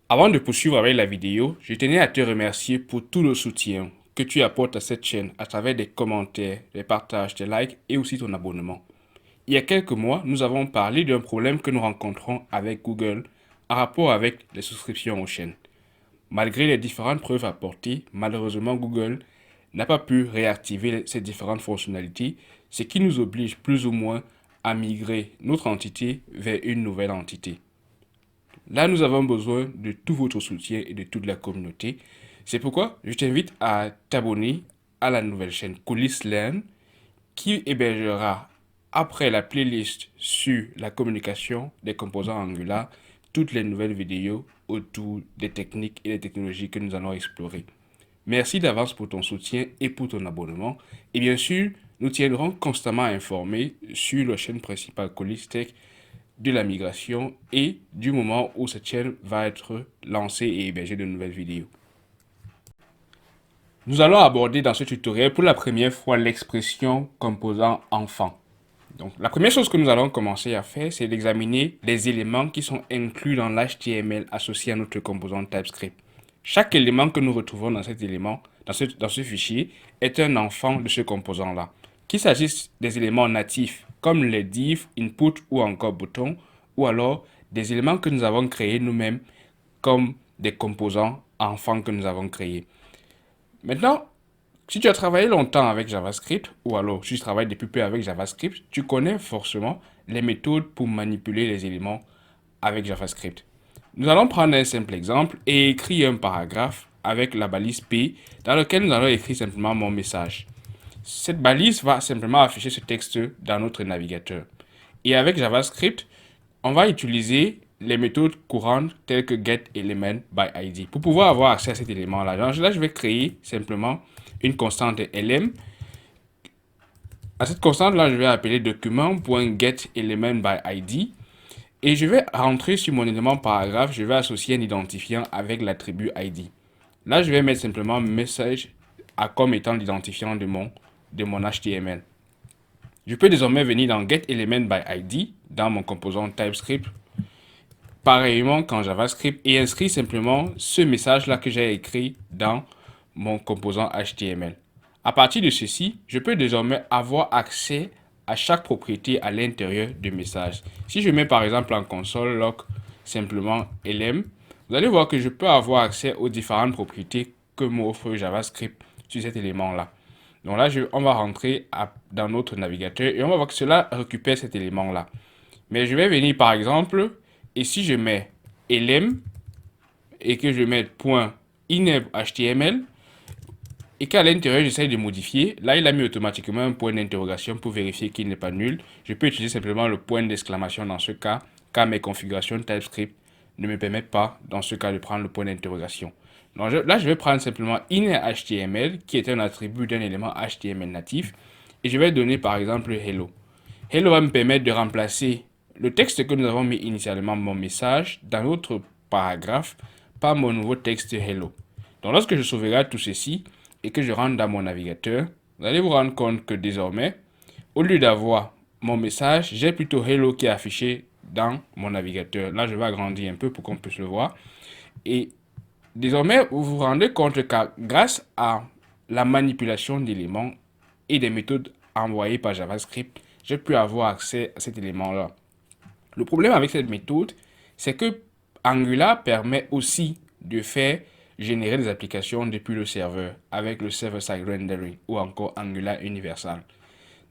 Avant de poursuivre avec la vidéo, je tenais à te remercier pour tout le soutien que tu apportes à cette chaîne à travers des commentaires, des partages, des likes et aussi ton abonnement. Il y a quelques mois, nous avons parlé d'un problème que nous rencontrons avec Google en rapport avec les souscriptions aux chaînes. Malgré les différentes preuves apportées, malheureusement Google n'a pas pu réactiver ces différentes fonctionnalités, ce qui nous oblige plus ou moins à migrer notre entité vers une nouvelle entité. Là, nous avons besoin de tout votre soutien et de toute la communauté. C'est pourquoi je t'invite à t'abonner à la nouvelle chaîne Coulisses Learn qui hébergera, après la playlist sur la communication des composants Angular, toutes les nouvelles vidéos autour des techniques et des technologies que nous allons explorer. Merci d'avance pour ton soutien et pour ton abonnement. Et bien sûr, nous tiendrons constamment informés sur la chaîne principale Colis Tech de la migration et du moment où cette chaîne va être lancée et héberger de nouvelles vidéos. Nous allons aborder dans ce tutoriel pour la première fois l'expression composant enfant. Donc, la première chose que nous allons commencer à faire, c'est d'examiner les éléments qui sont inclus dans l'HTML associé à notre composant TypeScript. Chaque élément que nous retrouvons dans cet élément, dans ce fichier, est un enfant de ce composant-là. Qu'il s'agisse des éléments natifs, comme les divs, input ou encore boutons, ou alors des éléments que nous avons créés nous-mêmes, comme des composants enfants que nous avons créés. Maintenant, si tu as travaillé longtemps avec JavaScript, ou alors si tu travailles depuis peu avec JavaScript, tu connais forcément les méthodes pour manipuler les éléments avec JavaScript. Nous allons prendre un simple exemple et écrire un paragraphe avec la balise P dans lequel nous allons écrire simplement mon message. Cette balise va simplement afficher ce texte dans notre navigateur. Et avec JavaScript, on va utiliser les méthodes courantes telles que getElementById pour pouvoir avoir accès à cet élément-là. Donc là, je vais créer simplement une constante lm. À cette constante-là, je vais appeler document.getElementById et je vais rentrer sur mon élément paragraphe. Je vais associer un identifiant avec l'attribut id. Là, je vais mettre simplement message comme étant l'identifiant de mon HTML. Je peux désormais venir dans getElementById dans mon composant TypeScript, pareillement qu'en JavaScript, et inscrire simplement ce message-là que j'ai écrit dans mon composant HTML. À partir de ceci, je peux désormais avoir accès à chaque propriété à l'intérieur du message. Si je mets par exemple en console log simplement lm, vous allez voir que je peux avoir accès aux différentes propriétés que m'offre JavaScript sur cet élément-là. Donc là, on va rentrer dans notre navigateur et on va voir que cela récupère cet élément-là. Mais je vais venir par exemple, et si je mets lm et que je mets .enable.html et qu'à l'intérieur j'essaie de modifier, là il a mis automatiquement un point d'interrogation pour vérifier qu'il n'est pas nul. Je peux utiliser simplement le point d'exclamation dans ce cas, car mes configurations TypeScript ne me permettent pas dans ce cas de prendre le point d'interrogation. Donc là je vais prendre simplement innerHTML qui est un attribut d'un élément HTML natif et je vais donner par exemple hello. Hello va me permettre de remplacer le texte que nous avons mis initialement, mon message, dans notre paragraphe, par mon nouveau texte hello. Donc lorsque je sauvegarde tout ceci et que je rentre dans mon navigateur, vous allez vous rendre compte que désormais, au lieu d'avoir mon message, j'ai plutôt hello qui est affiché dans mon navigateur. Là, je vais agrandir un peu pour qu'on puisse le voir. Et désormais, vous vous rendez compte que grâce à la manipulation d'éléments et des méthodes envoyées par JavaScript, j'ai pu avoir accès à cet élément-là. Le problème avec cette méthode, c'est que Angular permet aussi de faire générer des applications depuis le serveur avec le server-side rendering ou encore Angular Universal.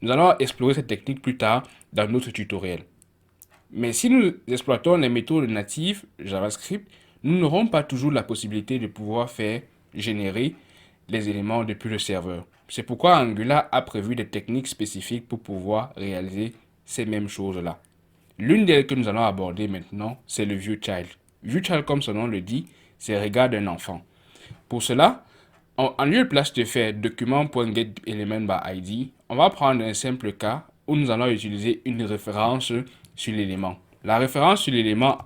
Nous allons explorer cette technique plus tard dans notre tutoriel. Mais si nous exploitons les méthodes natives JavaScript, nous n'aurons pas toujours la possibilité de pouvoir faire générer les éléments depuis le serveur. C'est pourquoi Angular a prévu des techniques spécifiques pour pouvoir réaliser ces mêmes choses-là. L'une d'elles que nous allons aborder maintenant, c'est le viewChild. ViewChild, comme son nom le dit, c'est regarde un enfant. Pour cela, en lieu de place de faire document.getElementById, on va prendre un simple cas où nous allons utiliser une référence sur l'élément. La référence sur l'élément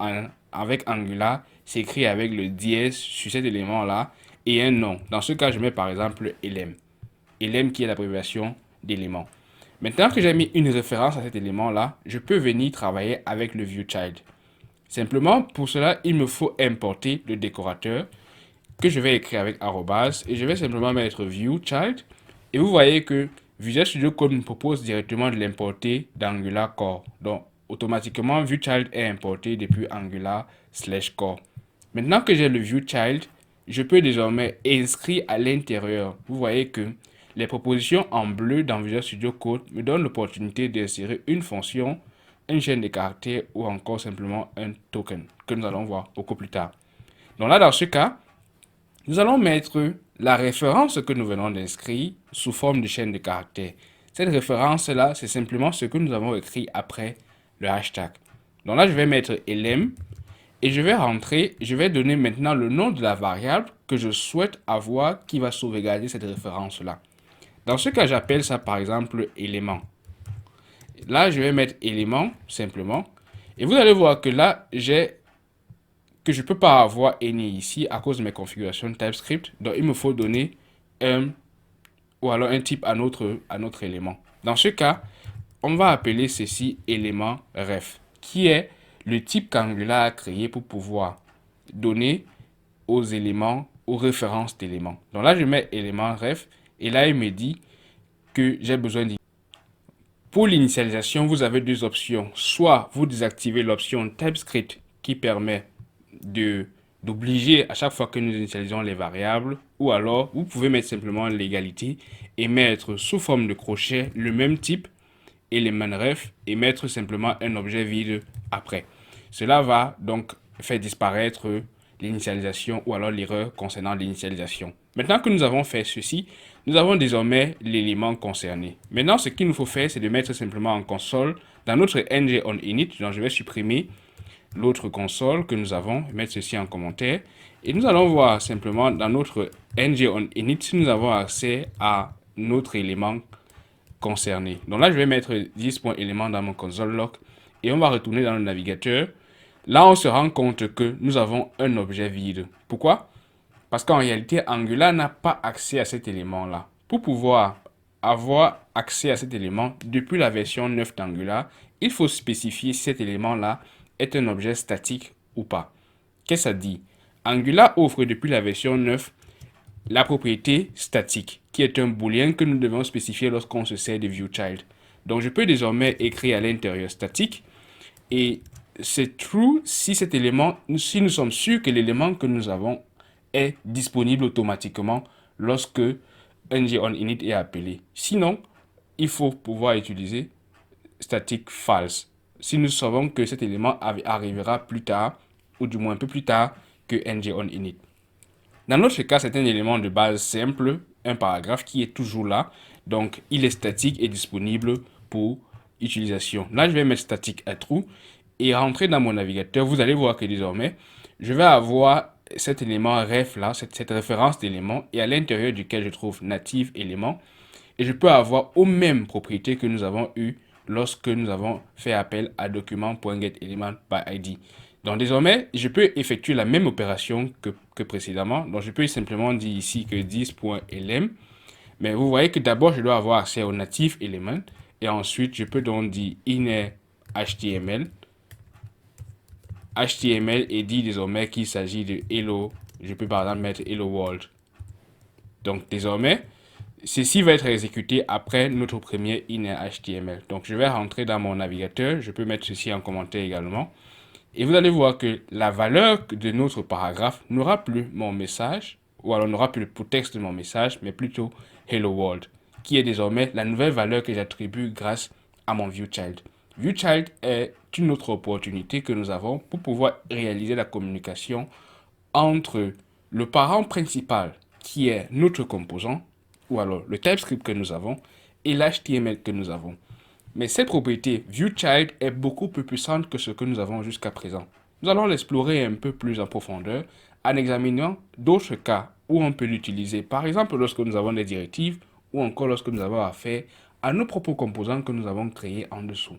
avec Angular s'écrit avec le dièse sur cet élément-là et un nom. Dans ce cas, je mets par exemple elem. Elem qui est l'abréviation d'élément. Maintenant que j'ai mis une référence à cet élément-là, je peux venir travailler avec le viewChild. Simplement, pour cela, il me faut importer le décorateur que je vais écrire avec arrobas et je vais simplement mettre view child. Et vous voyez que Visual Studio Code me propose directement de l'importer d'Angular Core. Donc, automatiquement, view child est importé depuis Angular/core. Maintenant que j'ai le view child, je peux désormais inscrire à l'intérieur. Vous voyez que les propositions en bleu dans Visual Studio Code me donnent l'opportunité d'insérer une fonction, une chaîne de caractères ou encore simplement un token que nous allons voir beaucoup plus tard. Donc là, dans ce cas, nous allons mettre la référence que nous venons d'inscrire sous forme de chaîne de caractères. Cette référence-là, c'est simplement ce que nous avons écrit après le hashtag. Donc là, je vais mettre lm et je vais rentrer, je vais donner maintenant le nom de la variable que je souhaite avoir qui va sauvegarder cette référence-là. Dans ce cas, j'appelle ça par exemple élément. Là, je vais mettre élément simplement. Et vous allez voir que là, je ne peux pas avoir any ici à cause de mes configurations TypeScript. Donc, il me faut donner un ou alors un type à notre élément. Dans ce cas, on va appeler ceci élément ref, qui est le type qu'Angular a créé pour pouvoir donner aux éléments, aux références d'éléments. Donc là, je mets élément ref et là, il me dit que j'ai besoin d'y. Pour l'initialisation, vous avez deux options. Soit vous désactivez l'option TypeScript qui permet d'obliger à chaque fois que nous initialisons les variables, ou alors vous pouvez mettre simplement l'égalité et mettre sous forme de crochet le même type élément ref et mettre simplement un objet vide après. Cela va donc faire disparaître l'initialisation ou alors l'erreur concernant l'initialisation. Maintenant que nous avons fait ceci, nous avons désormais l'élément concerné. Maintenant, ce qu'il nous faut faire, c'est de mettre simplement en console dans notre ng on init, donc je vais supprimer l'autre console que nous avons, mettre ceci en commentaire. Et nous allons voir simplement dans notre ng on init si nous avons accès à notre élément concerné. Donc là, je vais mettre 10.élément dans mon console log et on va retourner dans le navigateur. Là, on se rend compte que nous avons un objet vide. Pourquoi? Parce qu'en réalité, Angular n'a pas accès à cet élément-là. Pour pouvoir avoir accès à cet élément depuis la version 9 d'Angular, il faut spécifier si cet élément-là est un objet statique ou pas. Qu'est-ce que ça dit? Angular offre depuis la version 9 la propriété statique, qui est un booléen que nous devons spécifier lorsqu'on se sert de viewChild. Donc, je peux désormais écrire à l'intérieur statique et c'est true si cet élément, si nous sommes sûrs que l'élément que nous avons est disponible automatiquement lorsque ng on init est appelé. Sinon, il faut pouvoir utiliser static false si nous savons que cet élément arrivera plus tard ou du moins un peu plus tard que ng on init. Dans notre cas, c'est un élément de base simple, un paragraphe qui est toujours là. Donc, il est statique et disponible pour utilisation. Là, je vais mettre statique à true et rentrer dans mon navigateur. Vous allez voir que désormais, je vais avoir cet élément ref là, cette référence d'élément et à l'intérieur duquel je trouve native élément. Et je peux avoir aux mêmes propriétés que nous avons eues lorsque nous avons fait appel à document.getElementById. Donc désormais, je peux effectuer la même opération que précédemment. Donc je peux simplement dire ici que 10.lm. Mais vous voyez que d'abord, je dois avoir accès au native element. Et ensuite, je peux donc dire inner HTML. HTML et dit désormais qu'il s'agit de hello. Je peux par exemple mettre hello world. Donc désormais, ceci va être exécuté après notre premier inner HTML. Donc je vais rentrer dans mon navigateur. Je peux mettre ceci en commentaire également. Et vous allez voir que la valeur de notre paragraphe n'aura plus mon message, ou alors n'aura plus le texte de mon message, mais plutôt Hello World, qui est désormais la nouvelle valeur que j'attribue grâce à mon viewChild. Viewchild est une autre opportunité que nous avons pour pouvoir réaliser la communication entre le parent principal, qui est notre composant, ou alors le TypeScript que nous avons, et l'HTML que nous avons. Mais cette propriété viewChild est beaucoup plus puissante que ce que nous avons jusqu'à présent. Nous allons l'explorer un peu plus en profondeur en examinant d'autres cas où on peut l'utiliser. Par exemple, lorsque nous avons des directives ou encore lorsque nous avons affaire à nos propres composants que nous avons créés en dessous.